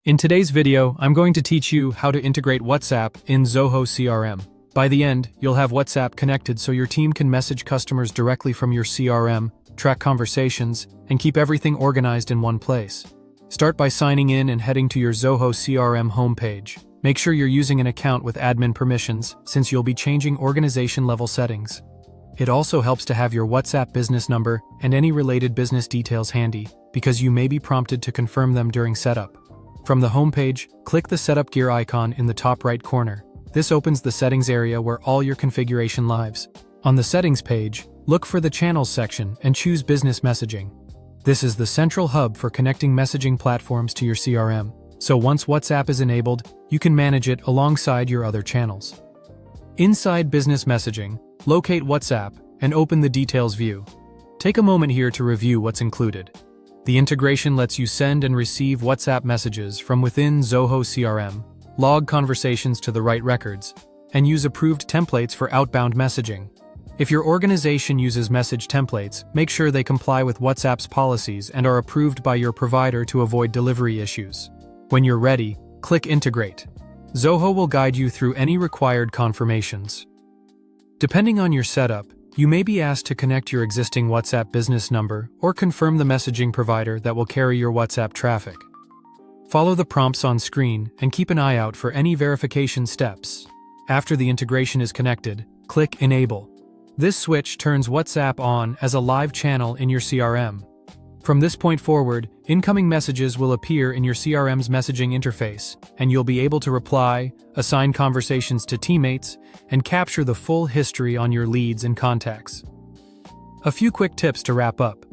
In today's video, I'm going to teach you how to integrate WhatsApp in ZOHO CRM. By the end, you'll have WhatsApp connected so your team can message customers directly from your CRM, track conversations, and keep everything organized in one place. Start by signing in and heading to your ZOHO CRM homepage. Make sure you're using an account with admin permissions, since you'll be changing organization-level settings. It also helps to have your WhatsApp business number and any related business details handy, because you may be prompted to confirm them during setup. From the homepage, click the Setup Gear icon in the top right corner. This opens the settings area where all your configuration lives. On the settings page, look for the Channels section and choose Business Messaging. This is the central hub for connecting messaging platforms to your CRM, so once WhatsApp is enabled, you can manage it alongside your other channels. Inside Business Messaging, locate WhatsApp and open the Details view. Take a moment here to review what's included. The integration lets you send and receive WhatsApp messages from within ZOHO CRM, log conversations to the right records, and use approved templates for outbound messaging. If your organization uses message templates, make sure they comply with WhatsApp's policies and are approved by your provider to avoid delivery issues. When you're ready, click Integrate. ZOHO will guide you through any required confirmations. Depending on your setup, you may be asked to connect your existing WhatsApp business number or confirm the messaging provider that will carry your WhatsApp traffic. Follow the prompts on screen and keep an eye out for any verification steps. After the integration is connected, click Enable. This switch turns WhatsApp on as a live channel in your CRM. From this point forward, incoming messages will appear in your CRM's messaging interface, and you'll be able to reply, assign conversations to teammates, and capture the full history on your leads and contacts. A few quick tips to wrap up.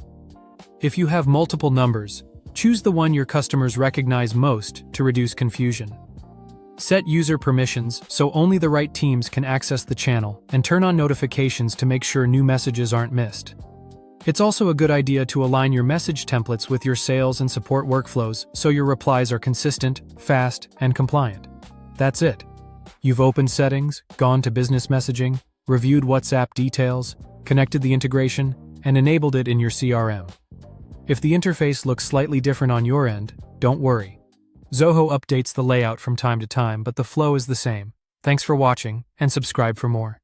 If you have multiple numbers, choose the one your customers recognize most to reduce confusion. Set user permissions so only the right teams can access the channel, and turn on notifications to make sure new messages aren't missed. It's also a good idea to align your message templates with your sales and support workflows so your replies are consistent, fast, and compliant. That's it. You've opened settings, gone to business messaging, reviewed WhatsApp details, connected the integration, and enabled it in your CRM. If the interface looks slightly different on your end, don't worry. ZOHO updates the layout from time to time, but the flow is the same. Thanks for watching, and subscribe for more.